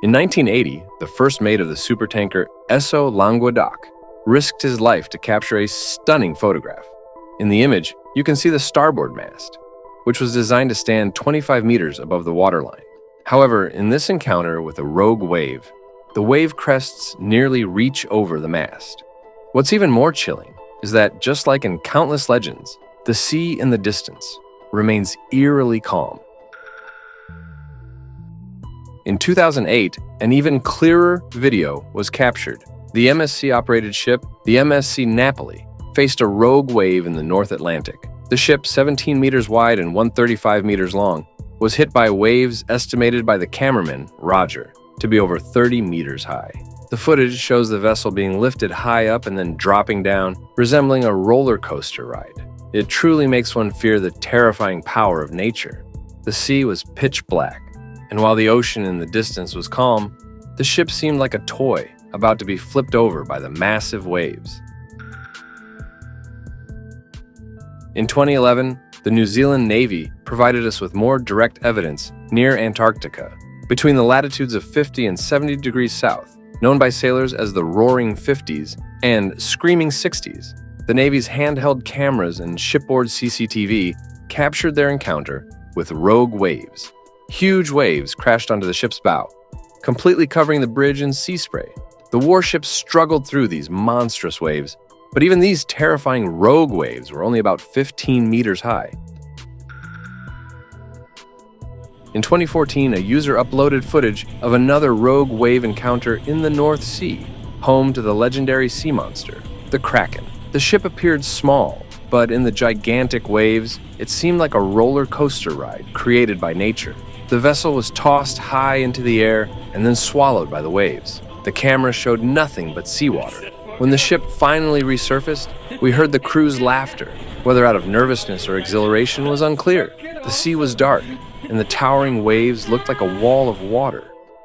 In 1980, the first mate of the supertanker Esso Languedoc risked his life to capture a stunning photograph. In the image, you can see the starboard mast, which was designed to stand 25 meters above the waterline. However, in this encounter with a rogue wave, the wave crests nearly reach over the mast. What's even more chilling is that, just like in countless legends, the sea in the distance remains eerily calm. In 2008, an even clearer video was captured. The MSC-operated ship, the MSC Napoli, faced a rogue wave in the North Atlantic. The ship, 17 meters wide and 135 meters long, was hit by waves estimated by the cameraman, Roger, to be over 30 meters high. The footage shows the vessel being lifted high up and then dropping down, resembling a roller coaster ride. It truly makes one fear the terrifying power of nature. The sea was pitch black, and while the ocean in the distance was calm, the ship seemed like a toy about to be flipped over by the massive waves. In 2011, the New Zealand Navy provided us with more direct evidence near Antarctica, between the latitudes of 50 and 70 degrees south, known by sailors as the Roaring 50s and Screaming 60s. The Navy's handheld cameras and shipboard CCTV captured their encounter with rogue waves. Huge waves crashed onto the ship's bow, completely covering the bridge in sea spray. The warship struggled through these monstrous waves, but even these terrifying rogue waves were only about 15 meters high. In 2014, a user uploaded footage of another rogue wave encounter in the North Sea, home to the legendary sea monster, the Kraken. The ship appeared small, but in the gigantic waves, it seemed like a roller coaster ride created by nature. The vessel was tossed high into the air and then swallowed by the waves. The camera showed nothing but seawater. When the ship finally resurfaced, we heard the crew's laughter. Whether out of nervousness or exhilaration was unclear. The sea was dark, and the towering waves looked like a wall of water.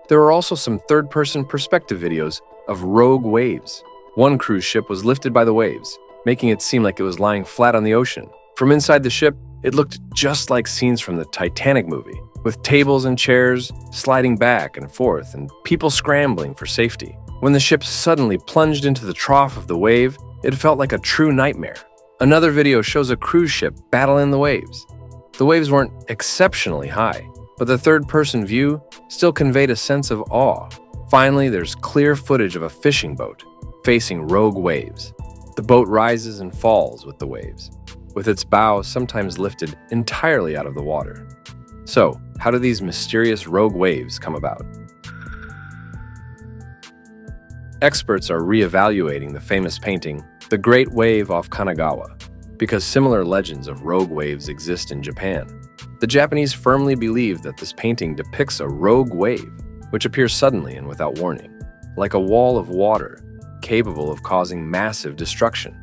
There were also some third-person perspective videos of rogue waves. One cruise ship was lifted by the waves, making it seem like it was lying flat on the ocean. From inside the ship, it looked just like scenes from the Titanic movie, with tables and chairs sliding back and forth and people scrambling for safety. When the ship suddenly plunged into the trough of the wave, it felt like a true nightmare. Another video shows a cruise ship battling the waves. The waves weren't exceptionally high, but the third-person view still conveyed a sense of awe. Finally, there's clear footage of a fishing boat facing rogue waves. The boat rises and falls with the waves, with its bow sometimes lifted entirely out of the water. So, how do these mysterious rogue waves come about? Experts are re-evaluating the famous painting, The Great Wave off Kanagawa, because similar legends of rogue waves exist in Japan. The Japanese firmly believe that this painting depicts a rogue wave, which appears suddenly and without warning, like a wall of water, capable of causing massive destruction.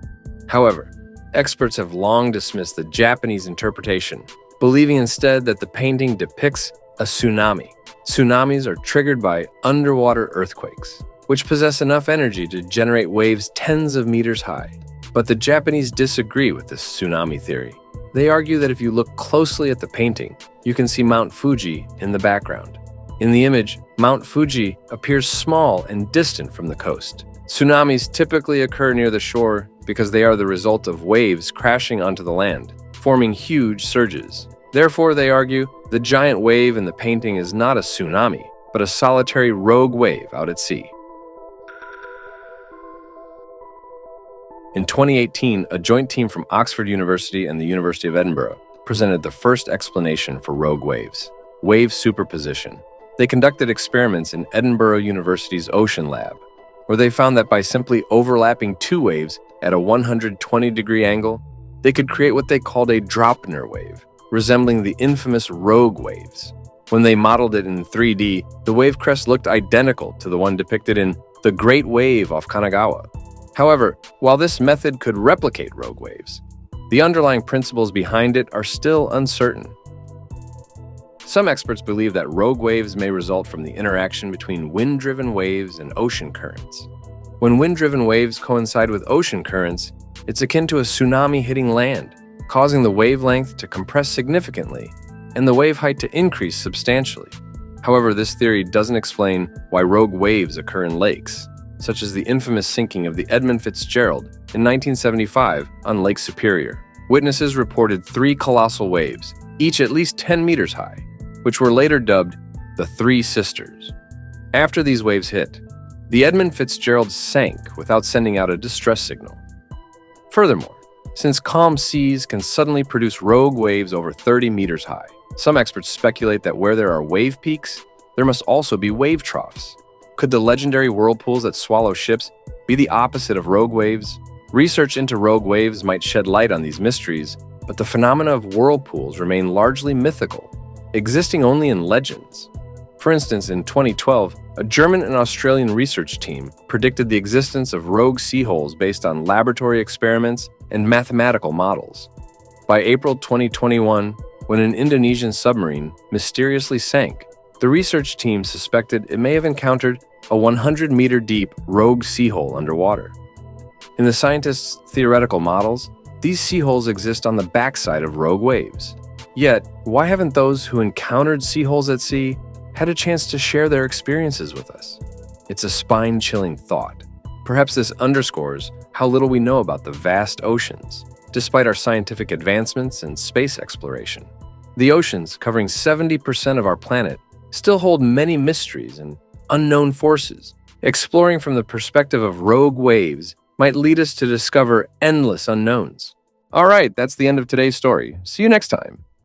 However, experts have long dismissed the Japanese interpretation, believing instead that the painting depicts a tsunami. Tsunamis are triggered by underwater earthquakes, which possess enough energy to generate waves tens of meters high. But the Japanese disagree with this tsunami theory. They argue that if you look closely at the painting, you can see Mount Fuji in the background. In the image, Mount Fuji appears small and distant from the coast. Tsunamis typically occur near the shore because they are the result of waves crashing onto the land, forming huge surges. Therefore, they argue, the giant wave in the painting is not a tsunami, but a solitary rogue wave out at sea. In 2018, a joint team from Oxford University and the University of Edinburgh presented the first explanation for rogue waves: wave superposition. They conducted experiments in Edinburgh University's Ocean Lab, where they found that by simply overlapping two waves at a 120-degree angle, they could create what they called a Draupner wave, resembling the infamous rogue waves. When they modeled it in 3D, the wave crest looked identical to the one depicted in The Great Wave off Kanagawa. However, while this method could replicate rogue waves, the underlying principles behind it are still uncertain. Some experts believe that rogue waves may result from the interaction between wind-driven waves and ocean currents. When wind-driven waves coincide with ocean currents, it's akin to a tsunami hitting land, causing the wavelength to compress significantly and the wave height to increase substantially. However, this theory doesn't explain why rogue waves occur in lakes, such as the infamous sinking of the Edmund Fitzgerald in 1975 on Lake Superior. Witnesses reported 3 colossal waves, each at least 10 meters high, which were later dubbed the Three Sisters. After these waves hit, the Edmund Fitzgerald sank without sending out a distress signal. Furthermore, since calm seas can suddenly produce rogue waves over 30 meters high, some experts speculate that where there are wave peaks, there must also be wave troughs. Could the legendary whirlpools that swallow ships be the opposite of rogue waves? Research into rogue waves might shed light on these mysteries, but the phenomena of whirlpools remain largely mythical, existing only in legends. For instance, in 2012, a German and Australian research team predicted the existence of rogue sea holes based on laboratory experiments and mathematical models. By April 2021, when an Indonesian submarine mysteriously sank, the research team suspected it may have encountered a 100-meter-deep rogue sea hole underwater. In the scientists' theoretical models, these sea holes exist on the backside of rogue waves. Yet, why haven't those who encountered sea holes at sea had a chance to share their experiences with us? It's a spine-chilling thought. Perhaps this underscores how little we know about the vast oceans, despite our scientific advancements and space exploration. The oceans, covering 70% of our planet, still hold many mysteries and unknown forces. Exploring from the perspective of rogue waves might lead us to discover endless unknowns. All right, that's the end of today's story. See you next time.